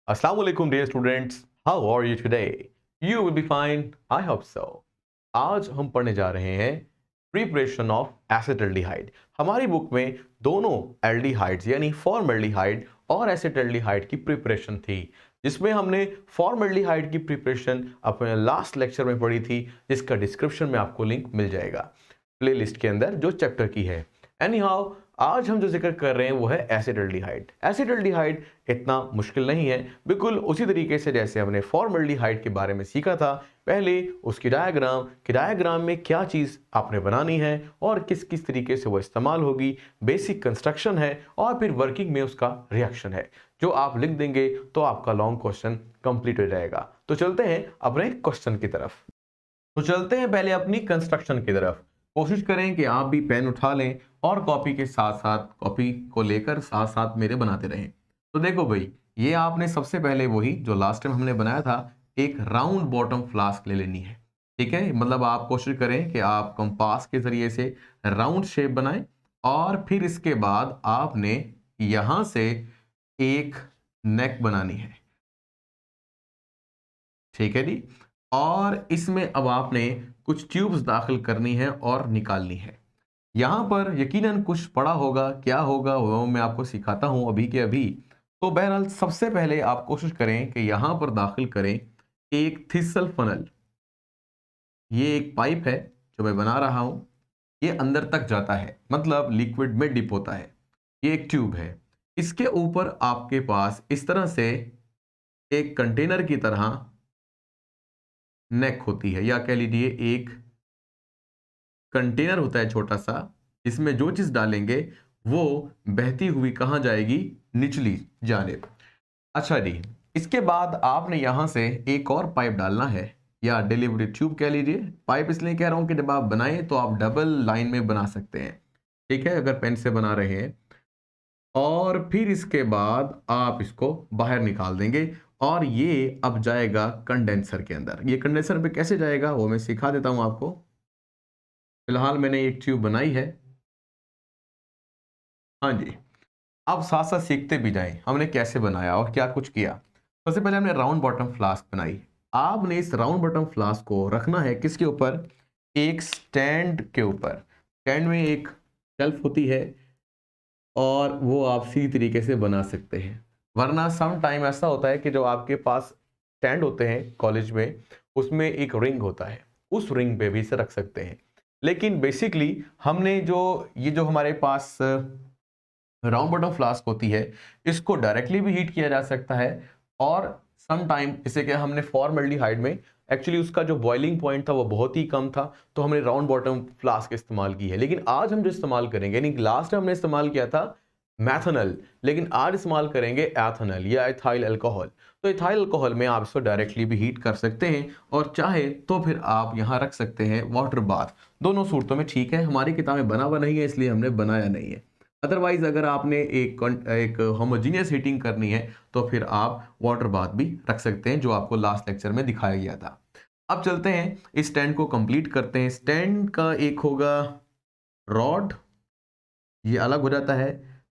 Assalamu alaikum dear students. How are you today? You will be fine. I hope so. आज हम पढ़ने जा रहे हैं प्रिपरेशन ऑफ एसिटाल्डिहाइड। हमारी बुक में दोनों एल्डिहाइड्स यानी फॉर्मल्डिहाइड और एसिटाल्डिहाइड की प्रिपरेशन थी, जिसमें हमने फॉर्मल्डिहाइड की प्रिपरेशन अपने लास्ट लेक्चर में पढ़ी थी, जिसका डिस्क्रिप्शन में आपको लिंक मिल जाएगा प्लेलिस्ट के अंदर जो चैप्टर की है। एनीहाउ आज हम जो जिक्र कर रहे हैं वो है एसिटाल्डिहाइड। एसिटाल्डिहाइड इतना मुश्किल नहीं है, बिल्कुल उसी तरीके से जैसे हमने फॉर्मल्डिहाइड के बारे में सीखा था। पहले उसकी डायग्राम में क्या चीज़ आपने बनानी है और किस किस तरीके से वो इस्तेमाल होगी, बेसिक कंस्ट्रक्शन है और फिर वर्किंग में उसका रिएक्शन है। जो आप लिख देंगे तो आपका लॉन्ग क्वेश्चन कंप्लीट हो जाएगा। तो चलते हैं अपने क्वेश्चन की तरफ। तो चलते हैं पहले अपनी कंस्ट्रक्शन की तरफ। कोशिश करें कि आप भी पेन उठा लें और कॉपी के साथ साथ कॉपी को लेकर साथ साथ मेरे बनाते रहें। तो देखो भाई, ये आपने सबसे पहले वही जो लास्ट टाइम हमने बनाया था, एक राउंड बॉटम फ्लास्क ले लेनी है। ठीक है, मतलब आप कोशिश करें कि आप कंपास के जरिए से राउंड शेप बनाएं और फिर इसके बाद आपने यहां से एक नेक बनानी है। ठीक है जी। और इसमें अब आपने कुछ ट्यूब्स दाखिल करनी है और निकालनी है। यहां पर यकीनन कुछ पड़ा होगा, क्या होगा वो मैं आपको सिखाता हूं अभी के अभी। तो बहरहाल सबसे पहले आप कोशिश करें कि यहां पर दाखिल करें एक थिसल फनल। ये एक पाइप है जो मैं बना रहा हूं, ये अंदर तक जाता है, मतलब लिक्विड में डिप होता है। ये एक ट्यूब है। इसके ऊपर आपके पास इस तरह से एक कंटेनर की तरह नेक होती है, या कह लीजिए एक कंटेनर होता है छोटा सा, जिसमें जो चीज डालेंगे वो बहती हुई कहां जाएगी, निचली जानिब। अच्छा जी, इसके बाद आपने यहां से एक और पाइप डालना है, या डिलीवरी ट्यूब कह लीजिए। पाइप इसलिए कह रहा हूं कि जब आप बनाएं तो आप डबल लाइन में बना सकते हैं। ठीक है, अगर पेन से बना रहे हैं। और फिर इसके बाद आप इसको बाहर निकाल देंगे और ये अब जाएगा कंडेंसर के अंदर। ये कंडेंसर पे कैसे जाएगा वो मैं सिखा देता हूं आपको। फिलहाल मैंने एक ट्यूब बनाई है। हाँ जी, अब साथ साथ सीखते भी जाएं हमने कैसे बनाया और क्या कुछ किया। सबसे पहले हमने राउंड बॉटम फ्लास्क बनाई। आपने इस राउंड बॉटम फ्लास्क को रखना है किसके ऊपर, एक स्टैंड के ऊपर। स्टैंड में एक शेल्फ होती है और वो आप सीधी तरीके से बना सकते हैं। वरना सम टाइम ऐसा होता है कि जो आपके पास स्टैंड होते हैं कॉलेज में, उसमें एक रिंग होता है, उस रिंग पे भी इसे रख सकते हैं। लेकिन बेसिकली हमने जो ये जो हमारे पास राउंड बॉटम फ्लास्क होती है, इसको डायरेक्टली भी हीट किया जा सकता है। और सम टाइम जैसे कि हमने फॉर्मल्डिहाइड में एक्चुअली उसका जो बॉइलिंग पॉइंट था वो बहुत ही कम था, तो हमने राउंड बॉटम फ्लास्क इस्तेमाल की है। लेकिन आज हम जो इस्तेमाल करेंगे, यानी लास्ट हमने इस्तेमाल किया था मैथनल, लेकिन आज इस्तेमाल करेंगे एथनल या इथाइल अल्कोहल। तो इथाइल अल्कोहल में आप इसको डायरेक्टली भी हीट कर सकते हैं और चाहे तो फिर आप यहाँ रख सकते हैं वाटर बाथ। दोनों सूरतों में ठीक है। हमारी किताबें बना हुआ नहीं है इसलिए हमने बनाया नहीं है। अदरवाइज अगर आपने एक होमोजीनियस हीटिंग करनी है तो फिर आप वाटर बाथ भी रख सकते हैं, जो आपको लास्ट लेक्चर में दिखाया गया था। अब चलते हैं इस स्टैंड को कंप्लीट करते हैं। स्टैंड का एक होगा रॉड, ये अलग हो जाता है।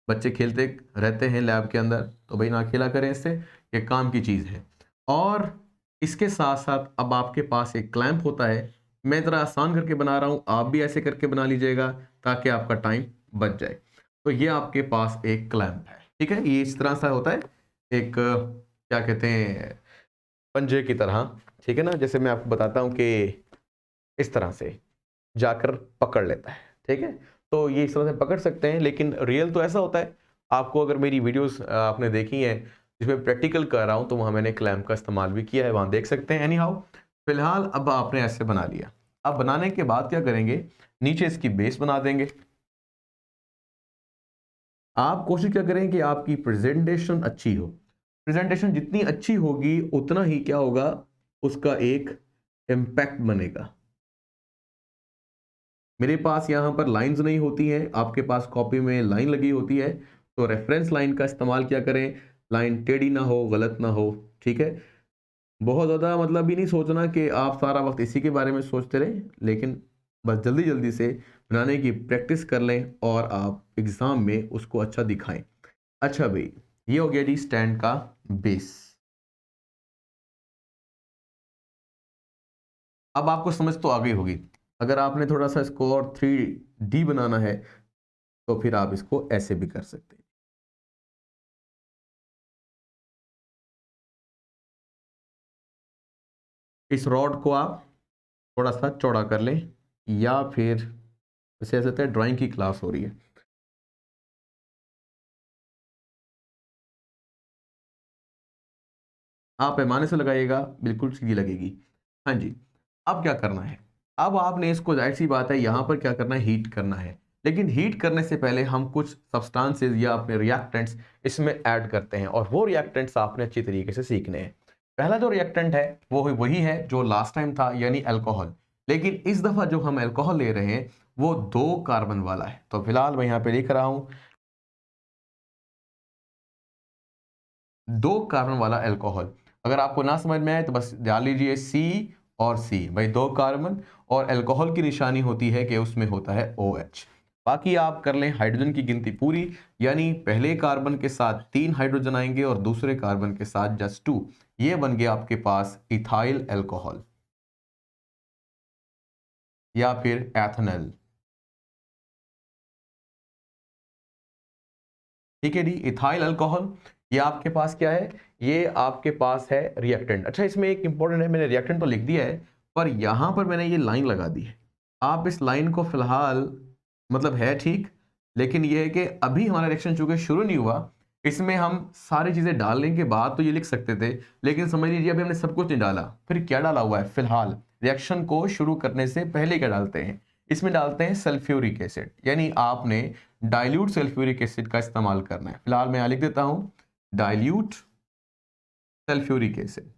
बच्चे खेलते रहते हैं लैब के अंदर, तो भाई ना खेला करें इससे, ये काम की चीज़ है। और इसके साथ साथ अब आपके पास एक क्लैंप होता है। मैं ज़रा आसान करके बना रहा हूँ, आप भी ऐसे करके बना लीजिएगा ताकि आपका टाइम बच जाए। तो ये आपके पास एक क्लैंप है। ठीक है, ये इस तरह सा होता है, एक क्या कहते हैं, पंजे की तरह। ठीक है ना, जैसे मैं आपको बताता हूँ कि इस तरह से जाकर पकड़ लेता है। ठीक है, तो ये इस तरह से पकड़ सकते हैं, लेकिन रियल तो ऐसा होता है। आपको अगर मेरी वीडियोस आपने देखी हैं जिसमें प्रैक्टिकल कर रहा हूं, तो वहां मैंने क्लैंप का इस्तेमाल भी किया है, वहां देख सकते हैं। एनी हाउ, फिलहाल अब आपने ऐसे बना लिया। अब बनाने के बाद क्या करेंगे, नीचे इसकी बेस बना देंगे। आप कोशिश क्या करें कि आपकी प्रेजेंटेशन अच्छी हो। प्रेजेंटेशन जितनी अच्छी होगी उतना ही क्या होगा, उसका एक इम्पैक्ट बनेगा। मेरे पास यहाँ पर लाइंस नहीं होती हैं, आपके पास कॉपी में लाइन लगी होती है, तो रेफरेंस लाइन का इस्तेमाल क्या करें, लाइन टेढ़ी ना हो, गलत ना हो। ठीक है, बहुत ज़्यादा मतलब भी नहीं सोचना कि आप सारा वक्त इसी के बारे में सोचते रहें, लेकिन बस जल्दी जल्दी से बनाने की प्रैक्टिस कर लें और आप एग्ज़ाम में उसको अच्छा दिखाएं। अच्छा भाई, ये हो गया जी स्टैंड का बेस। अब आपको समझ तो आ गई होगी। अगर आपने थोड़ा सा इसको और 3D बनाना है तो फिर आप इसको ऐसे भी कर सकते हैं। इस रॉड को आप थोड़ा सा चौड़ा कर लें, या फिर जैसे ऐसे होता है ड्राइंग की क्लास हो रही है, आप पैमाने से लगाइएगा, बिल्कुल सीधी लगेगी। हाँ जी। अब क्या करना है, अब आपने इसको, जाहिर सी बात है यहाँ पर क्या करना है, हीट करना है। लेकिन हीट करने से पहले हम कुछ सब्सटेंसेस या अपने रिएक्टेंट्स इसमें ऐड करते हैं, और वो रिएक्टेंट्स आपने अच्छी तरीके से सीखने हैं। पहला जो रिएक्टेंट है वो वही है जो लास्ट टाइम था, यानी अल्कोहल। लेकिन इस दफा जो हम अल्कोहल ले रहे हैं वो 2 कार्बन वाला है। तो फिलहाल मैं यहाँ पे लिख रहा हूं 2 कार्बन वाला अल्कोहल। अगर आपको ना समझ में आए तो बस डाल लीजिए सी और सी, भाई 2 कार्बन। और अल्कोहल की निशानी होती है कि उसमें होता है OH। बाकी आप कर लें हाइड्रोजन की गिनती पूरी, यानी पहले कार्बन के साथ 3 हाइड्रोजन आएंगे और दूसरे कार्बन के साथ जस्ट 2। ये बन गया आपके पास इथाइल अल्कोहल या फिर एथेनॉल। ठीक है जी, इथाइल अल्कोहल। ये आपके पास क्या है, ये आपके पास है रिएक्टेंट। अच्छा, इसमें एक इंपॉर्टेंट है, मैंने रिएक्टेंट तो लिख दिया है, पर यहां पर मैंने ये लाइन लगा दी है। आप इस लाइन को फिलहाल, मतलब है ठीक, लेकिन ये है कि अभी हमारा रिएक्शन चूंकि शुरू नहीं हुआ, इसमें हम सारी चीजें डालने के बाद तो ये लिख सकते थे, लेकिन समझ लीजिए अभी हमने सब कुछ नहीं डाला। फिर क्या डाला हुआ है, फिलहाल रिएक्शन को शुरू करने से पहले क्या डालते हैं, इसमें डालते हैं सल्फ्यूरिक एसिड, यानी आपने डाइल्यूट सल्फ्यूरिक एसिड का इस्तेमाल करना है। फिलहाल मैं यहां लिख देता हूं डाइल्यूट सल्फ्यूरिक एसिड।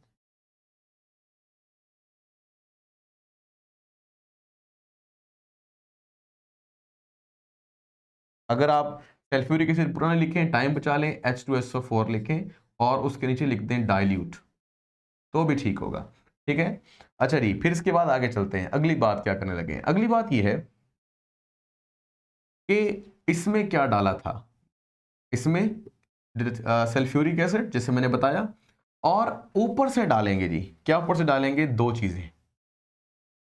अगर आप सल्फ्यूरिक एसिड पुराना लिखें, टाइम बचा लें, H2SO4 लिखें और उसके नीचे लिख दें डाइल्यूट, तो भी ठीक होगा। ठीक है। अच्छा जी, फिर इसके बाद आगे चलते हैं, अगली बात क्या करने लगे हैं। अगली बात यह है कि इसमें क्या डाला था, इसमें सल्फ्यूरिक एसिड जैसे मैंने बताया, और ऊपर से डालेंगे जी, क्या ऊपर से डालेंगे, 2 चीजें,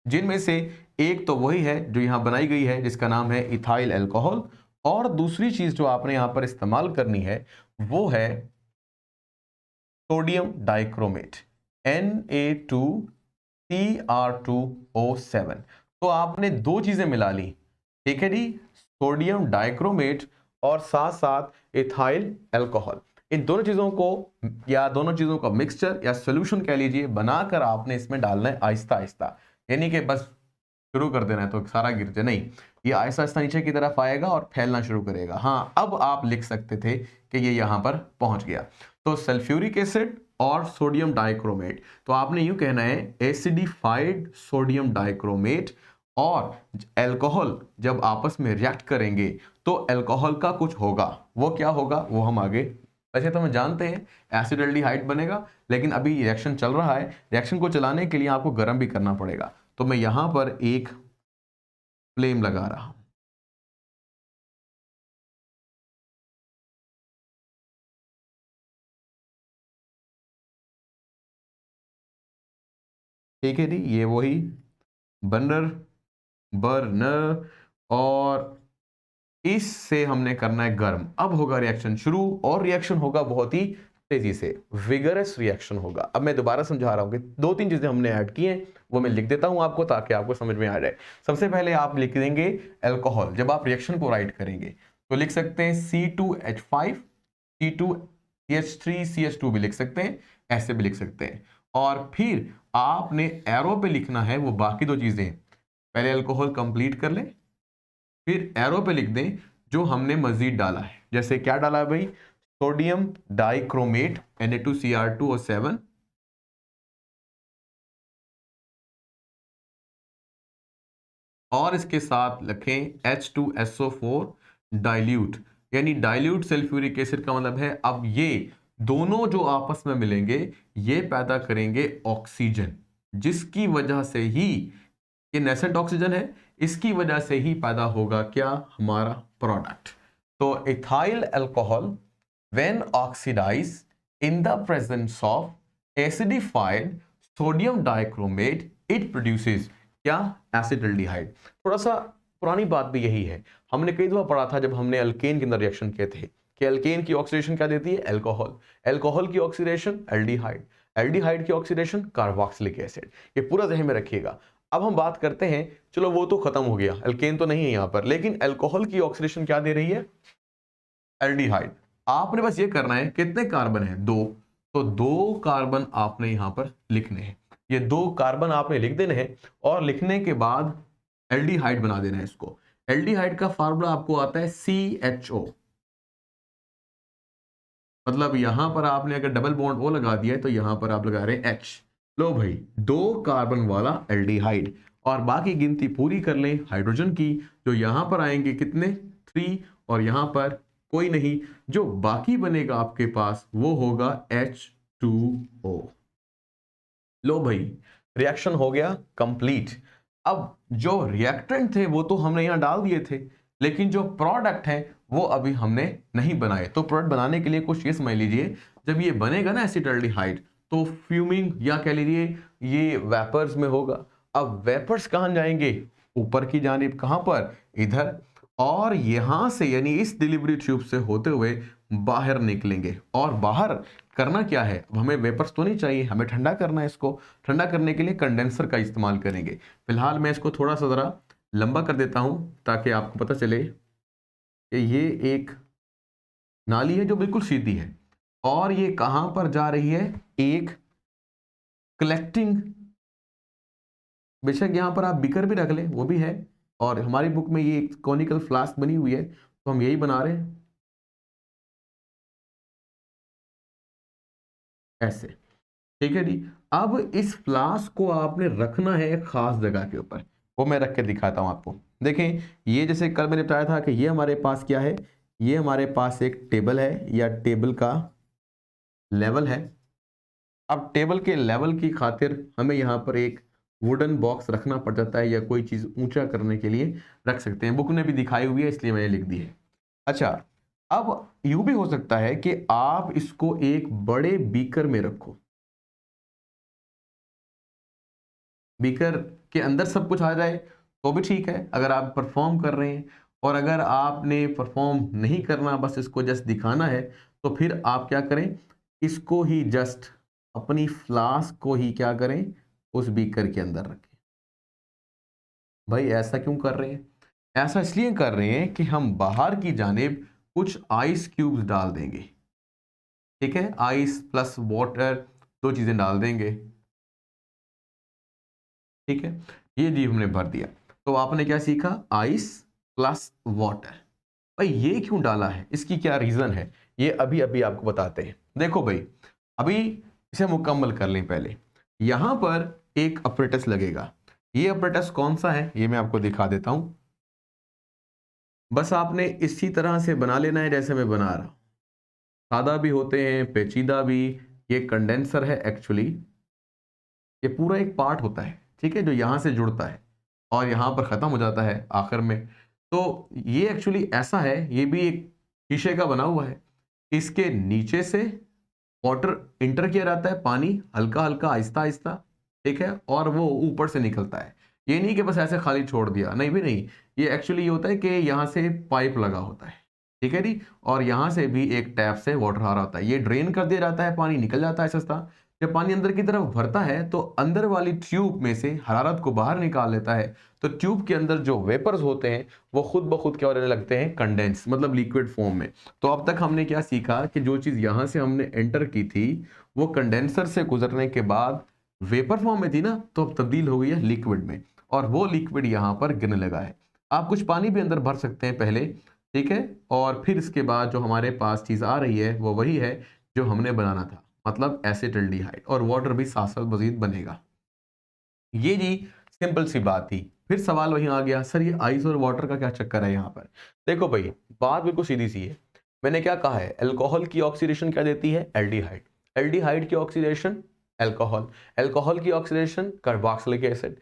जिनमें से एक तो वही है जो यहां बनाई गई है जिसका नाम है इथाइल अल्कोहल, और दूसरी चीज जो आपने यहां पर इस्तेमाल करनी है वो है सोडियम डाइक्रोमेट, Na2Cr2O7। तो आपने 2 चीजें मिला ली। ठीक है जी, सोडियम डाइक्रोमेट और साथ साथ इथाइल अल्कोहल, इन दोनों चीजों को, या दोनों चीजों का मिक्सचर या सॉल्यूशन कह लीजिए, बनाकर आपने इसमें डालना है आहिस्ता आहिस्ता। यानी कि बस शुरू कर देना है तो सारा गिर जाए, नहीं, ये आहिस्ता आहिस्ता नीचे की तरफ आएगा और फैलना शुरू करेगा। हाँ, अब आप लिख सकते थे कि ये यहां पर पहुंच गया। तो सल्फ्यूरिक एसिड और सोडियम डाइक्रोमेट, तो आपने यूं कहना है एसिडिफाइड सोडियम डाइक्रोमेट और अल्कोहल जब आपस में रिएक्ट करेंगे तो अल्कोहल का कुछ होगा। वो क्या होगा वो हम आगे, वैसे तो हम जानते हैं एसिडल्डिहाइड बनेगा, लेकिन अभी रिएक्शन चल रहा है, रिएक्शन को चलाने के लिए आपको गर्म भी करना पड़ेगा। तो मैं यहां पर एक फ्लेम लगा रहा हूं। ठीक है जी, ये वही बर्नर बर्नर, और इससे हमने करना है गर्म। अब होगा रिएक्शन शुरू, और रिएक्शन होगा बहुत ही तेजी से, विगरस रिएक्शन होगा। अब मैं दोबारा समझा रहा हूं कि 2-3 चीजें हमने ऐड की हैं, वो मैं लिख देता हूं आपको ताकि आपको समझ में आ जाए। सबसे पहले आप लिख देंगे अल्कोहल, जब आप रिएक्शन को राइट करेंगे तो लिख सकते हैं C2H5, C2CH3CH2 भी लिख सकते हैं, ऐसे भी लिख सकते हैं। और फिर आपने एरो पे लिखना है वो बाकी 2 चीजें, पहले अल्कोहल कंप्लीट कर लें, फिर एरो पे लिख दें जो हमने मजीद डाला है। जैसे क्या डाला है भाई, सोडियम डाइक्रोमेट Na2Cr2O7, और इसके साथ लिखें H2SO4 डाइल्यूट, यानी डाइल्यूट सल्फ्यूरिक एसिड का मतलब है अब ये दोनों जो आपस में मिलेंगे ये पैदा करेंगे ऑक्सीजन, जिसकी वजह से ही ये नेसेंट ऑक्सीजन है, इसकी वजह से ही पैदा होगा क्या, हमारा प्रोडक्ट। तो ethyl alcohol when oxidized in the presence of acidified sodium dichromate it produces क्या, एसिटाल्डिहाइड। थोड़ा सा पुरानी बात भी यही है, हमने कई दफा पढ़ा था जब हमने अल्केन के अंदर रिएक्शन किए थे कि अल्केन की ऑक्सीडेशन क्या देती है, अल्कोहल, अल्कोहल की ऑक्सीडेशन एल्डिहाइड, एल्डिहाइड की ऑक्सीडेशन कार्बोक्सिलिक एसिड। ये पूरा ध्यान में रखिएगा। अब हम बात करते हैं, चलो वो तो खत्म हो गया, अल्केन तो नहीं है यहां पर, लेकिन अल्कोहल की ऑक्सीडेशन क्या दे रही है, एल्डिहाइड। आपने बस ये करना है, कितने कार्बन है, 2, तो 2 कार्बन आपने यहां पर लिखने हैं, ये 2 कार्बन आपने लिख देने हैं और लिखने के बाद एल्डिहाइड बना देना है इसको। एल्डिहाइड का फार्मूला आपको आता है CHO, मतलब यहां पर आपने अगर डबल बॉन्ड O लगा दिया है तो यहां पर आप लगा रहे हैं H। लो भाई, 2 कार्बन वाला एल्डिहाइड, और बाकी गिनती पूरी कर लें हाइड्रोजन की, जो यहां पर आएंगे कितने, 3, और यहां पर कोई नहीं, जो बाकी बनेगा आपके पास वो होगा H2O। लो भाई, रिएक्शन हो गया कंप्लीट। अब जो रिएक्टेंट थे वो तो हमने यहां डाल दिए थे, लेकिन जो प्रोडक्ट है वो अभी हमने नहीं बनाए। तो प्रोडक्ट बनाने के लिए कुछ ये समझ लीजिए, जब ये बनेगा ना एसिटाल्डिहाइड, तो फ्यूमिंग या कह लीजिए ये वेपर्स में होगा। अब वेपर्स कहां जाएंगे, ऊपर की जानिब, कहां पर, इधर, और यहां से यानी इस डिलीवरी ट्यूब से होते हुए बाहर निकलेंगे। और बाहर करना क्या है, अब हमें वेपर्स तो नहीं चाहिए, हमें ठंडा करना है। इसको ठंडा करने के लिए कंडेंसर का इस्तेमाल करेंगे। फिलहाल मैं इसको थोड़ा सा जरा लंबा कर देता हूं ताकि आपको पता चले कि ये एक नाली है जो बिल्कुल सीधी है, और ये कहां पर जा रही है, एक कलेक्टिंग, बेशक यहां पर आप बिकर भी रख लें वो भी है, और हमारी बुक में ये एक कॉनिकल फ्लास्क बनी हुई है तो हम यही बना रहे हैं ऐसे। ठीक है जी। अब इस फ्लास्क को आपने रखना है एक खास जगह के ऊपर, वो मैं रख के दिखाता हूं आपको। देखें, ये जैसे कल मैंने बताया था कि ये हमारे पास क्या है, ये हमारे पास एक टेबल है या टेबल का लेवल है। अब टेबल के लेवल की खातिर हमें यहाँ पर एक वुडन बॉक्स रखना पड़ जाता है, या कोई चीज ऊंचा करने के लिए रख सकते हैं, बुक ने भी दिखाई हुई है इसलिए मैंने लिख दी है। अच्छा, अब यूं भी हो सकता है कि आप इसको एक बड़े बीकर में रखो, बीकर के अंदर सब कुछ आ जाए तो भी ठीक है अगर आप परफॉर्म कर रहे हैं, और अगर आपने परफॉर्म नहीं करना, बस इसको जस्ट दिखाना है, तो फिर आप क्या करें, इसको ही जस्ट अपनी फ्लास्क को ही क्या करें, उस बीकर के अंदर रखें। भाई ऐसा क्यों कर रहे हैं, ऐसा इसलिए कर रहे हैं कि हम बाहर की जानिब कुछ आइस क्यूब्स डाल देंगे। ठीक है, आइस प्लस वाटर, दो चीजें डाल देंगे। ठीक है, ये जी हमने भर दिया। तो आपने क्या सीखा, आइस प्लस वाटर। भाई ये क्यों डाला है, इसकी क्या रीजन है, ये अभी अभी आपको बताते हैं। देखो भाई, अभी इसे मुकम्मल कर लें पहले। यहां पर एक अपरेटस लगेगा, ये अपरेटस कौन सा है ये मैं आपको दिखा देता हूं। बस आपने इसी तरह से बना लेना है जैसे मैं बना रहा हूं, सादा भी होते हैं पेचीदा भी। ये कंडेंसर है एक्चुअली, ये पूरा एक पार्ट होता है, ठीक है, जो यहां से जुड़ता है और यहां पर खत्म हो जाता है आखिर में। तो ये एक्चुअली ऐसा है, ये भी एक शीशे का बना हुआ है, इसके नीचे से वाटर इंटर किया जाता है, पानी हल्का हल्का आहिस्ता आहिस्ता, ठीक है, और वो ऊपर से निकलता है। ये नहीं कि बस ऐसे खाली छोड़ दिया, नहीं भी नहीं, ये एक्चुअली ये होता है कि यहाँ से पाइप लगा होता है, ठीक है जी, और यहाँ से भी एक टैप से वाटर आ रहा होता है, ये ड्रेन कर दिया जाता है, पानी निकल जाता है सस्ता। जब पानी अंदर की तरफ भरता है तो अंदर वाली ट्यूब में से हरारत को बाहर निकाल लेता है, तो ट्यूब के अंदर जो वेपर्स होते हैं वो खुद ब खुद क्या होने लगते हैं, कंडेंस, मतलब लिक्विड फॉर्म में। तो अब तक हमने क्या सीखा कि जो चीज यहां से हमने एंटर की थी वो कंडेंसर से गुजरने के बाद वेपर फॉर्म में थी ना, तो अब तब्दील हो गई है लिक्विड में, और वो लिक्विड यहां पर गिरने लगा है। आप कुछ पानी भी अंदर भर सकते हैं पहले, ठीक है, और फिर इसके बाद जो हमारे पास चीज आ रही है वो वही है जो हमने बनाना था, मतलब एसिटाल्डिहाइड, और वाटर भी साथ साथ मजीद बनेगा। ये जी सिंपल सी बात थी। फिर सवाल वहीं आ गया, सर ये आइस और वाटर का क्या चक्कर है यहाँ पर। देखो भाई, बात बिल्कुल सीधी सी है, मैंने क्या कहा है, अल्कोहल की ऑक्सीडेशन क्या देती है, एल्डिहाइड, एल्डिहाइड की ऑक्सीडेशन अल्कोहल, अल्कोहल की ऑक्सीडेशन कार्बोक्सिलिक एसिड।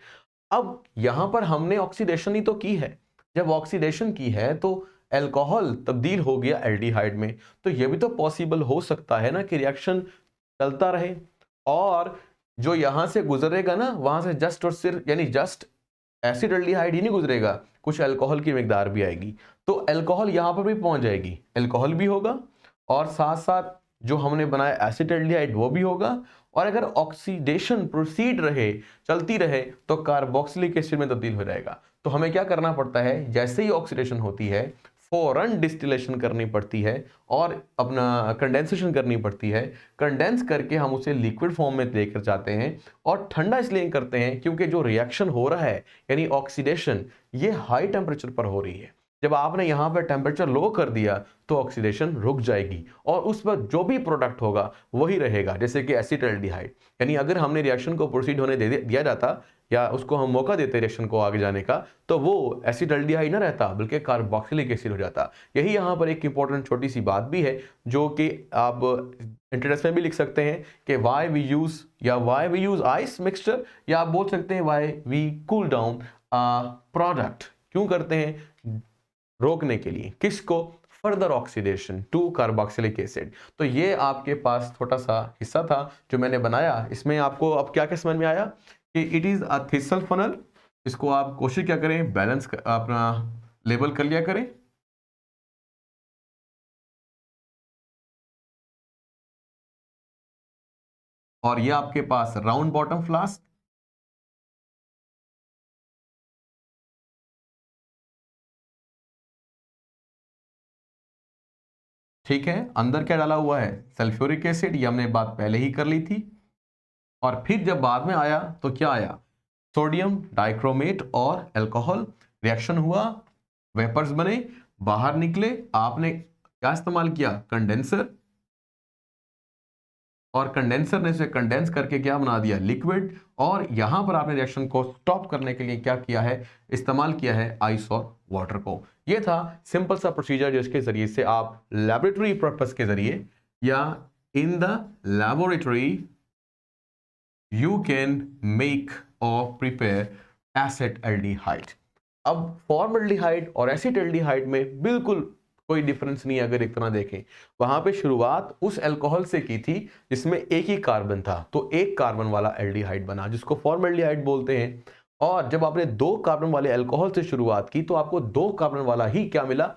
अब यहां पर हमने ऑक्सीडेशन ही तो की है, जब ऑक्सीडेशन की है तो अल्कोहल तब्दील हो गया एल्डिहाइड में, तो यह भी तो पॉसिबल हो सकता है ना कि रिएक्शन चलता रहे, और जो यहां से गुजरेगा ना, वहां से जस्ट और सिर्फ यानी जस्ट एसिडल्डिहाइड ही नहीं गुजरेगा, कुछ अल्कोहल की मिकदार भी आएगी, तो अल्कोहल यहां पर भी पहुंच जाएगी, अल्कोहल भी होगा और साथ साथ जो हमने बनाया एसिडल्डिहाइड वो भी होगा। और अगर ऑक्सीडेशन प्रोसीड रहे, चलती रहे, तो कार्बोक्सिलिक एसिड में तब्दील हो जाएगा। तो हमें क्या करना पड़ता है, जैसे ही ऑक्सीडेशन होती है फौरन डिस्टिलेशन करनी पड़ती है और अपना कंडेंसेशन करनी पड़ती है। कंडेंस करके हम उसे लिक्विड फॉर्म में लेकर जाते हैं और ठंडा इसलिए करते हैं क्योंकि जो रिएक्शन हो रहा है यानी ऑक्सीडेशन, ये हाई टेम्परेचर पर हो रही है। जब आपने यहां पर टेम्परेचर लो कर दिया तो ऑक्सीडेशन रुक जाएगी और उस पर जो भी प्रोडक्ट होगा वही रहेगा, जैसे कि एसिटाल्डिहाइड। यानी अगर हमने रिएक्शन को प्रोसीड होने दिया जाता या उसको हम मौका देते रिएक्शन को आगे जाने का, तो वो एसिटाल्डिहाइड ना रहता बल्कि कार्बोक्सिलिक एसिड हो जाता। यही यहाँ पर एक इंपॉर्टेंट छोटी सी बात भी है जो कि आप इंट्रोडक्शन में भी लिख सकते हैं कि why we use ice mixture, या आप बोल सकते हैं why we cool down product. क्यों करते हैं, रोकने के लिए, किसको, further oxidation to carboxylic acid. तो ये आपके पास छोटा सा हिस्सा था जो मैंने बनाया। इसमें आपको अब क्या क्या समझ में आया कि it is a thistle funnel. इसको आप कोशिश क्या करें, बैलेंस अपना लेबल कर लिया करें। और ये आपके पास राउंड बॉटम फ्लास्क, ठीक है। अंदर क्या डाला हुआ है, सल्फ्यूरिक एसिड, ये हमने बात पहले ही कर ली थी। और फिर जब बाद में आया तो क्या आया, सोडियम डाइक्रोमेट और अल्कोहल, रिएक्शन हुआ, वेपर्स बने, बाहर निकले, आपने क्या इस्तेमाल किया, कंडेंसर, और कंडेंसर ने से कंडेंस करके क्या बना दिया, लिक्विड। और यहां पर आपने रिएक्शन को स्टॉप करने के लिए क्या किया है, इस्तेमाल किया है आइस और वाटर को। यह था सिंपल सा प्रोसीजर जिसके जरिए से आप लैबोरेटरी पर्पस के जरिए या in the laboratory you can make or prepare acetaldehyde। अब फॉर्मल्डिहाइड और एसिटाल्डिहाइड में बिल्कुल कोई डिफरेंस नहीं है। अगर एक तरह देखें, वहां पे शुरुआत उस अल्कोहल से की थी जिसमें एक ही कार्बन था, तो एक कार्बन वाला एल्डिहाइड बना जिसको फॉर्मल्डिहाइड बोलते हैं। और जब आपने दो कार्बन वाले अल्कोहल से शुरुआत की तो आपको दो कार्बन वाला ही क्या मिला,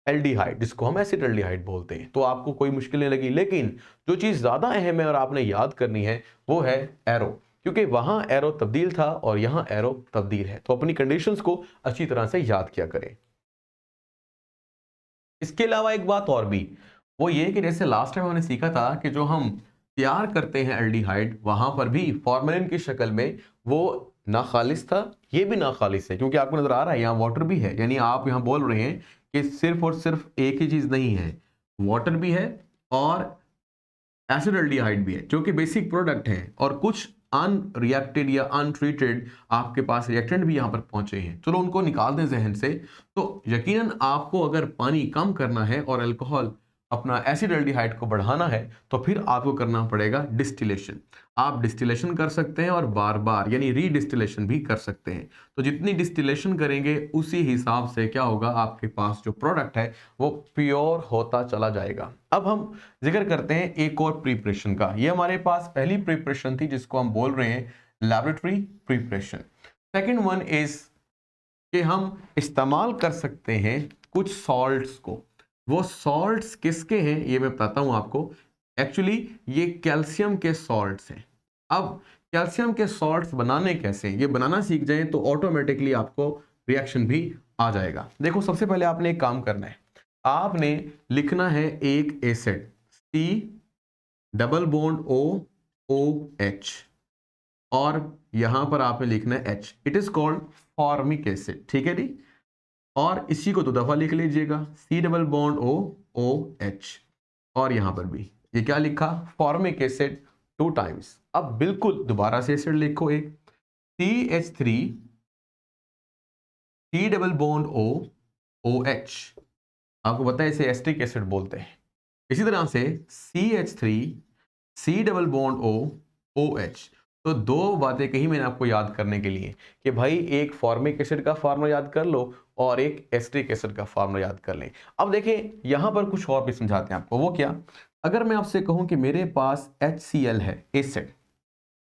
एल्डिहाइड, जिसको हम एसिटाल्डिहाइड बोलते हैं। तो आपको कोई मुश्किल नहीं लगी। लेकिन जो चीज ज्यादा अहम है और आपने याद करनी है वो है एरो, क्योंकि वहां एरो तब्दील था और यहां एरो तब्दील है। तो अपनी कंडीशंस को अच्छी तरह से याद किया करें। इसके अलावा एक बात और भी, वो ये कि जैसे लास्ट टाइम हमने सीखा था कि जो हम तैयार करते हैं एल्डिहाइड, वहां पर भी फॉर्मेलिन की शक्ल में वो ना खालिस था, ये भी ना खालिस है, क्योंकि आपको नजर आ रहा है यहाँ वाटर भी है। यानी आप यहाँ बोल रहे हैं कि सिर्फ और सिर्फ एक ही चीज नहीं है, वाटर भी है और एसिडाल्डिहाइड भी है जो कि बेसिक प्रोडक्ट है, और कुछ अनरिएक्टेड या अनट्रीटेड आपके पास रिएक्टेंट भी यहाँ पर पहुंचे हैं। चलो उनको निकाल दें जहन से। तो यकीनन आपको अगर पानी कम करना है और अल्कोहल अपना एसिडाल्डिहाइड को बढ़ाना है तो फिर आपको करना पड़ेगा डिस्टिलेशन। आप डिस्टिलेशन कर सकते हैं और बार बार यानी रीडिस्टिलेशन भी कर सकते हैं। तो जितनी डिस्टिलेशन करेंगे उसी हिसाब से क्या होगा, आपके पास जो प्रोडक्ट है वो प्योर होता चला जाएगा। अब हम जिक्र करते हैं एक और प्रिपरेशन का। ये हमारे पास पहली प्रिपरेशन थी जिसको हम बोल रहे हैं laboratory preparation. Second one is कि हम इस्तेमाल कर सकते हैं कुछ सॉल्ट्स को। वो सॉल्ट्स किसके हैं ये मैं बताता हूं आपको। एक्चुअली ये कैल्शियम के सॉल्ट्स हैं। अब कैल्शियम के सॉल्ट्स बनाने कैसे, ये बनाना सीख जाएं तो ऑटोमेटिकली आपको रिएक्शन भी आ जाएगा। देखो सबसे पहले आपने एक काम करना है, आपने लिखना है एक acid C double bond O O H, और यहां पर आपने लिखना है H, it is called formic acid, ठीक है जी। और इसी को दो दफा लिख लीजिएगा, C double bond O O H, और यहां पर भी ये क्या लिखा, फॉर्मिक एसिड 2 टाइम्स। अब बिल्कुल दोबारा से एसिड लिखो एक, CH3 C double bond O O H, आपको पता है इसे एस्टिक एसिड बोलते हैं। इसी तरह से CH3 C double bond O O H. तो दो बातें कही मैंने आपको याद करने के लिए कि भाई एक फॉर्मिक एसिड का फार्मूला याद कर लो और एक एस्टिक एसिड का फार्मूला याद कर लें। अब देखें यहां पर कुछ और भी समझाते हैं आपको। वो क्या, अगर मैं आपसे कहूं कि मेरे पास HCl है एसिड,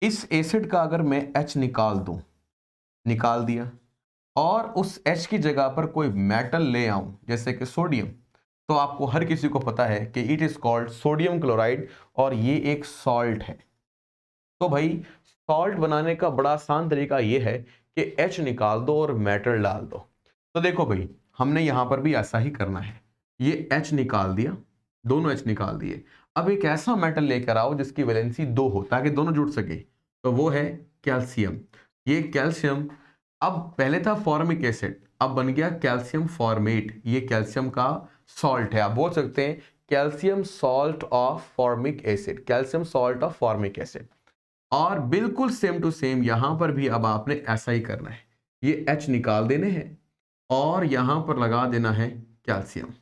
इस एसिड का अगर मैं H निकाल दूं, निकाल दिया, और उस H की जगह पर कोई मेटल ले आऊं जैसे कि सोडियम, तो आपको हर किसी को पता है कि it is called sodium chloride, और ये एक सॉल्ट है। तो भाई सॉल्ट बनाने का बड़ा आसान तरीका ये है कि H निकाल दो और मेटल डाल दो। तो देखो भाई, हमने यहां पर भी ऐसा ही करना है। ये H निकाल दिया, दोनों H निकाल दिए। अब एक ऐसा मेटल लेकर आओ जिसकी वैलेंसी 2 हो ताकि दोनों जुड़ सके, तो वो है कैल्शियम। ये कैल्शियम, अब पहले था फॉर्मिक एसिड, अब बन गया कैल्शियम फॉर्मेट। ये कैल्शियम का सॉल्ट है, आप बोल सकते हैं calcium salt of formic acid, calcium salt of formic acid. और बिल्कुल सेम टू सेम यहां पर भी अब आपने ऐसा ही करना है। ये H निकाल देने हैं और यहां पर लगा देना है कैल्शियम।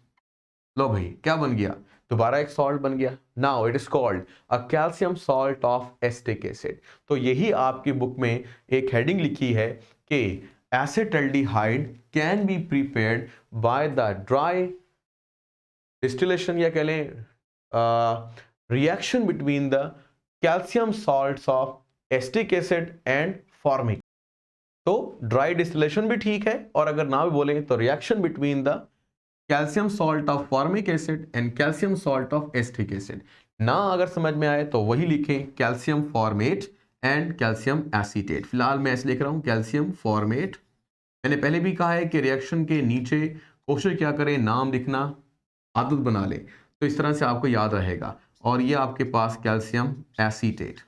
लो भाई, क्या बन गया? दोबारा एक सॉल्ट बन गया। Now it is called a calcium salt of acetic acid. तो यही आपकी बुक में एक हेडिंग लिखी है कि acetaldehyde can be prepared by the dry distillation, या कह लें reaction between the calcium salts of acetic acid and formic. तो ड्राई डिस्टिलेशन भी ठीक है, और अगर ना भी बोलें तो reaction between the calcium salt of formic acid and calcium salt of acetic acid. ना अगर समझ में आए तो वही लिखें calcium formate and calcium acetate. फिलहाल मैं ऐसे लिख रहा हूं कैल्शियम फॉर्मेट। मैंने पहले भी कहा है कि रिएक्शन के नीचे कोशिश क्या करें, नाम लिखना आदत बना ले, तो इस तरह से आपको याद रहेगा। और ये आपके पास कैल्शियम एसीटेट।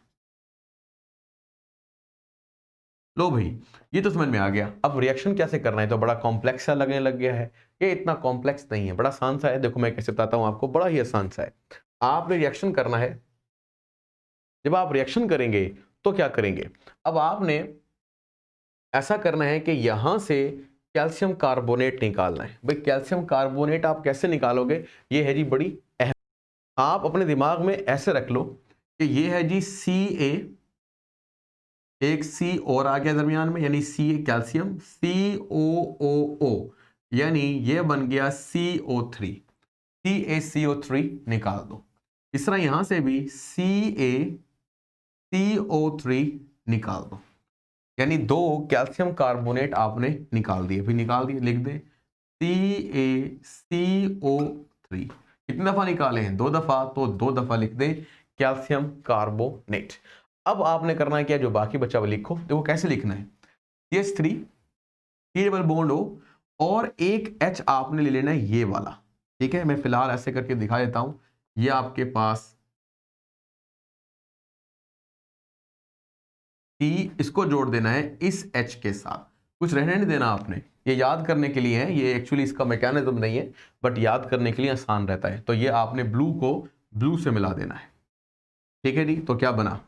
लो भाई, ये तो समझ में आ गया। अब रिएक्शन कैसे करना है तो बड़ा कॉम्प्लेक्स सा लगने लग गया है। ये इतना कॉम्प्लेक्स नहीं है, बड़ा आसान सा है। देखो मैं कैसे बताता हूं आपको, बड़ा ही आसान सा है। आपने रिएक्शन करना है। जब आप रिएक्शन करेंगे तो क्या करेंगे, अब आपने ऐसा करना है कि यहां से कैल्शियम कार्बोनेट निकालना है। भाई कैल्शियम कार्बोनेट आप कैसे निकालोगे, ये है जी बड़ी अहम। आप अपने दिमाग में ऐसे रख लो कि ये है जी Ca, एक सी और आ गया दरमियान में, यानी सी कैल्शियम, COOO, यानी ये बन गया CO3, CaCO3 निकाल दो। इस तरह यहां से भी CaCO3 निकाल दो, यानी 2 कैल्शियम कार्बोनेट आपने निकाल दिए। फिर निकाल दिए, लिख दे CaCO3। कितनी दफा निकाले हैं? 2 दफा, तो 2 दफा लिख दे कैल्शियम कार्बोनेट। अब आपने करना है क्या, जो बाकी बचा वो लिखो। देखो कैसे लिखना है, CH3 डबल बॉन्ड O, और एक H आपने ले लेना है ये वाला। ठीक है, मैं फिलहाल ऐसे करके दिखा देता हूं। ये आपके पास T, इसको जोड़ देना है इस H के साथ, कुछ रहने नहीं देना आपने। ये याद करने के लिए है, ये एक्चुअली इसका मैकेनिज्म नहीं है, बट याद करने के लिए आसान रहता है। तो ये आपने ब्लू को ब्लू से मिला देना है। ठीक है जी, तो क्या बना,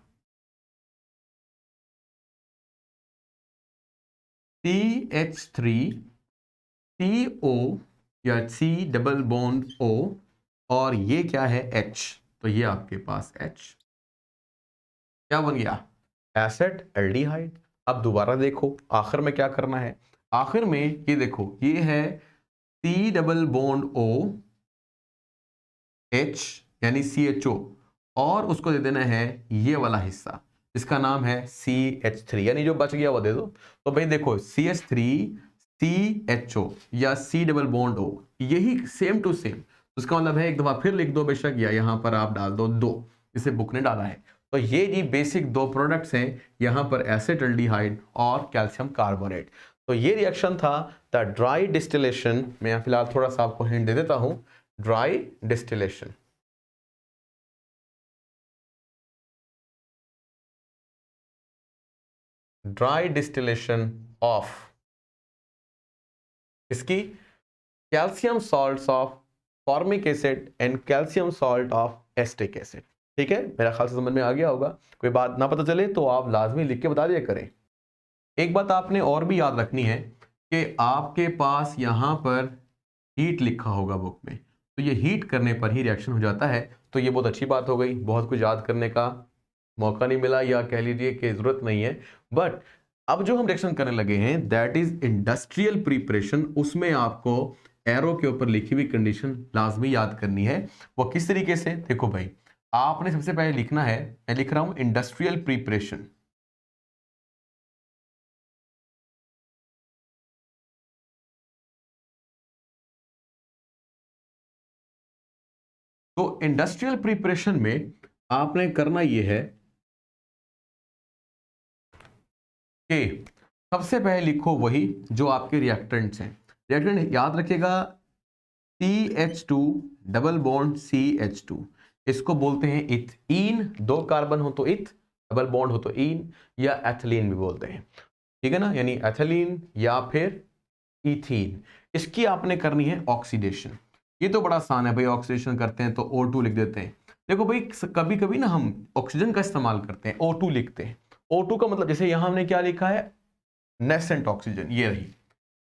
CH3 CO, या C डबल बॉन्ड O, और ये क्या है H, तो ये आपके पास H क्या बन गया, एसिड एल्डिहाइड। अब दोबारा देखो आखिर में क्या करना है। आखिर में ये देखो, ये है C double bond O H, यानी CHO, और उसको दे देना है ये वाला हिस्सा, इसका नाम है CH3, यानी जो बच गया वो दे दो। तो भाई देखो CH3 CHO या C डबल बॉन्ड O, यही सेम टू सेम। उसका मतलब है, एक दफा फिर लिख दो बेशक, या यहां पर आप डाल दो 2, इसे बुक ने डाला है। तो ये जी बेसिक 2 प्रोडक्ट्स हैं, यहां पर एसिटाल्डिहाइड और कैल्शियम कार्बोनेट। तो ये रिएक्शन था द ड्राई डिस्टिलेशन। मैं फिलहाल थोड़ा सा आपको हिंट दे देता हूं, dry distillation. Dry distillation of इसकी calcium salts of formic acid and calcium salt of acetic acid. ठीक है, मेरा ख्याल से समझ में आ गया होगा। कोई बात ना पता चले तो आप लाजमी लिख के बता दिया करें। एक बात आपने और भी याद रखनी है कि आपके पास यहां पर हीट लिखा होगा बुक में, तो ये हीट करने पर ही रिएक्शन हो जाता है। तो ये बहुत अच्छी बात हो गई, बहुत कुछ याद करने का मौका नहीं मिला, या कह लीजिए कि जरूरत नहीं है। बट अब जो हम रिएक्शन करने लगे हैं दैट इज इंडस्ट्रियल प्रिपरेशन, उसमें आपको एरो के ऊपर लिखी हुई कंडीशन लाजमी याद करनी है। वो किस तरीके से, देखो भाई, आपने सबसे पहले लिखना है, मैं लिख रहा हूं इंडस्ट्रियल प्रिपरेशन। तो इंडस्ट्रियल प्रिपरेशन में आपने करना यह है कि सबसे पहले लिखो वही जो आपके रिएक्टेंट्स हैं। रिएक्टेंट याद रखिएगा, CH2 डबल बॉन्ड CH2, इसको बोलते हैं इथीन। 2 कार्बन हो तो इथ, डबल बॉन्ड हो तो इन, या एथिलीन भी बोलते हैं, ठीक है ना, यानी एथिलीन या फिर इथीन। इसकी आपने करनी है ऑक्सीडेशन। ये तो बड़ा आसान है भाई, ऑक्सीडेशन करते हैं तो O2 लिख देते हैं। देखो भाई, कभी कभी ना हम ऑक्सीजन का इस्तेमाल करते हैं, O2 लिखते हैं। O2 का मतलब, जैसे यहां हमने क्या लिखा है, नेसेंट ऑक्सीजन, ये रही।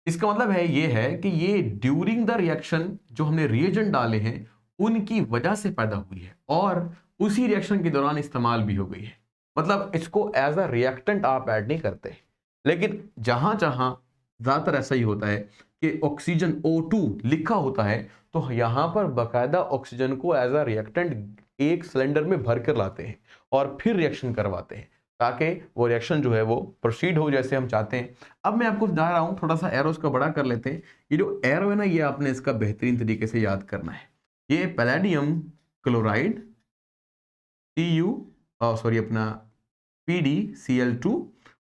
इसका मतलब है ये है कि ये ड्यूरिंग द रिएक्शन जो हमने रिएजेंट डाले हैं उनकी वजह से पैदा हुई है और उसी रिएक्शन के दौरान इस्तेमाल भी हो गई है। मतलब इसको एज अ रिएक्टेंट आप ऐड नहीं करते। लेकिन जहां जहां ज्यादातर ऐसा ही होता है कि ऑक्सीजन O2 लिखा होता है, तो यहां पर बकायदा ऑक्सीजन को एज अ रिएक्टेंट एक सिलेंडर में भर कर लाते हैं और फिर रिएक्शन करवाते हैं, ताकि वो रिएक्शन जो है वो प्रोसीड हो जैसे हम चाहते हैं। अब मैं आपको जा रहा हूं, थोड़ा सा एरोस का बड़ा कर लेते हैं। ये जो एरो है ना, ये आपने इसका बेहतरीन तरीके से याद करना है। ये पैलेडियम क्लोराइड सॉरी अपना PdCl2,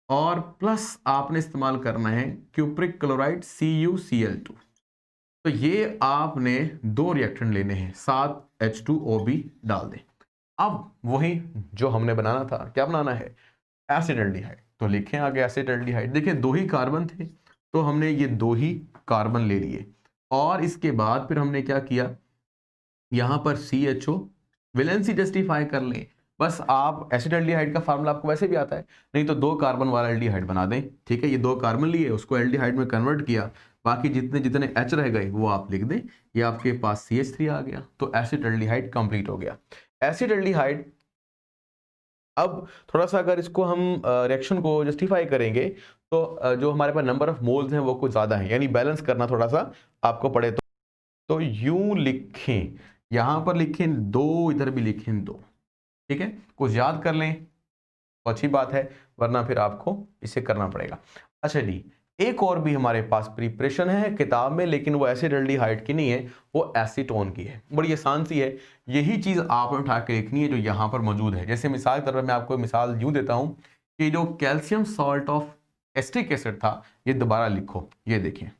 और प्लस आपने इस्तेमाल करना है क्यूप्रिक क्लोराइड CuCl2। तो ये आपने 2 रिएक्टेंट लेने हैं, साथ H2O भी डाल दें। अब वही जो हमने बनाना था, क्या बनाना है, एसिडल्डिहाइड। तो लिखें आगे एसिडल्डिहाइड। देखिए 2 ही कार्बन थे, तो हमने ये 2 ही कार्बन ले लिए, और इसके बाद फिर हमने क्या किया, यहां पर CHO वैलेंसी जस्टिफाई कर लें। बस आप एसिडल्डिहाइड का फार्मूला आपको वैसे भी आता है, नहीं तो 2 कार्बन वाला एल्डिहाइड बना दें। ठीक है, ये 2 कार्बन लिए, उसको एल्डिहाइड में कन्वर्ट किया, बाकी जितने जितने H रह गए वो आप लिख दें। ये आपके पास CH3 आ गया, तो एसिडल्डिहाइड कंप्लीट हो गया। एसिडल्डिहाइड, अब थोड़ा सा अगर इसको हम रिएक्शन को जस्टिफाई करेंगे, तो जो हमारे पास नंबर ऑफ मोल्स हैं वो कुछ ज़्यादा है, यानी बैलेंस करना थोड़ा सा आपको पड़े तो यूं लिखें, यहां पर लिखें 2, इधर भी लिखें 2। ठीक है, कुछ याद कर लें तो अच्छी बात है, वरना फिर आपको इसे करना पड़ेगा। अच्छा जी, एक और भी हमारे पास प्रिपरेशन है किताब में, लेकिन वो एसिडल्डिहाइड की नहीं है, वो एसीटोन की है। बड़ी आसान सी है, यही चीज आपने उठा के लिखनी है जो यहां पर मौजूद है। जैसे मिसाल के तौर पर मैं आपको मिसाल यूं देता हूं कि जो calcium salt of acetic acid था, ये दोबारा लिखो, ये देखिए,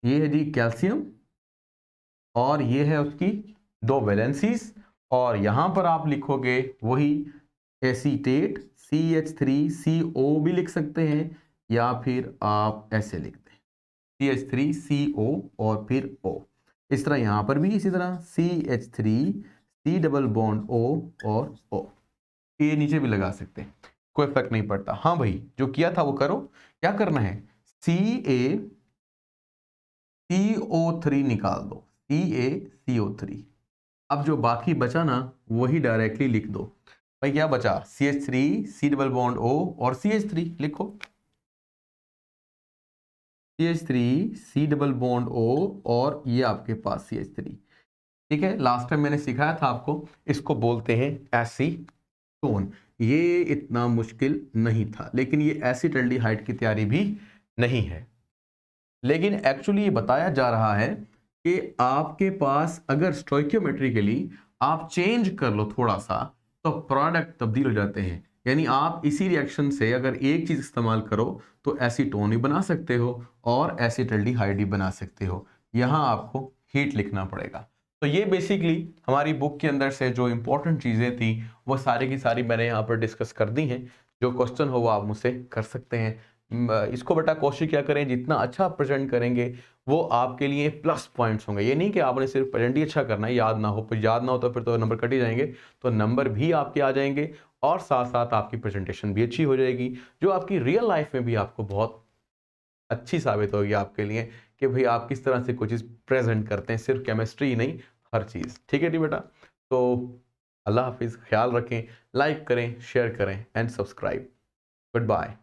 ये है जी कैल्शियम, और ये है उसकी 2 वैलेंसीज, और यहां पर आप लिखोगे वही एसीटेट CH3CO भी लिख सकते हैं, या फिर आप ऐसे लिख दें CH3CO और फिर O। इस तरह यहां पर भी इसी तरह CH3C डबल बॉन्ड O और O, ये नीचे भी लगा सकते हैं, कोई फर्क नहीं पड़ता। हाँ भाई, जो किया था वो करो। क्या करना है, CaCO3 निकाल दो, CaCO3। अब जो बाकी बचा ना, वही डायरेक्टली लिख दो। भाई क्या बचा, CH3C डबल बॉन्ड O और CH3 लिखो, CH3C डबल बॉन्ड O, और ये आपके पास CH3। ठीक है, लास्ट टाइम मैंने सिखाया था आपको, इसको बोलते हैं एसीटोन। ये इतना मुश्किल नहीं था, लेकिन ये एसिटल्डिहाइड की तैयारी भी नहीं है। लेकिन एक्चुअली ये बताया जा रहा है कि आपके पास अगर स्टोइकियोमेट्रिकली आप चेंज कर लो थोड़ा सा, तो प्रोडक्ट तब्दील हो जाते हैं। यानी आप इसी रिएक्शन से अगर एक चीज इस्तेमाल करो तो एसीटोन भी बना सकते हो और एसिटल्डिहाइड भी बना सकते हो। यहां आपको हीट लिखना पड़ेगा। तो ये बेसिकली हमारी बुक के अंदर से जो इंपॉर्टेंट चीजें थी वो सारी की सारी मैंने यहाँ पर डिस्कस कर दी हैं। जो क्वेश्चन हो वो आप मुझसे कर सकते हैं। इसको बेटा कोशिश क्या करें, जितना अच्छा प्रेजेंट करेंगे वो आपके लिए प्लस पॉइंट्स होंगे। ये नहीं कि आपने सिर्फ प्रेजेंट ही अच्छा करना है, याद ना हो, फिर याद ना हो तो फिर तो नंबर कट ही जाएंगे। तो नंबर भी आपके आ जाएंगे और साथ साथ आपकी प्रेजेंटेशन भी अच्छी हो जाएगी, जो आपकी रियल लाइफ में भी आपको बहुत अच्छी साबित होगी आपके लिए, कि भाई आप किस तरह से कोई चीज़ प्रेजेंट करते हैं, सिर्फ केमिस्ट्री ही नहीं, हर चीज़। ठीक है जी बेटा, तो अल्लाह हाफिज़, ख्याल रखें, लाइक करें, शेयर करें एंड सब्सक्राइब। Good bye.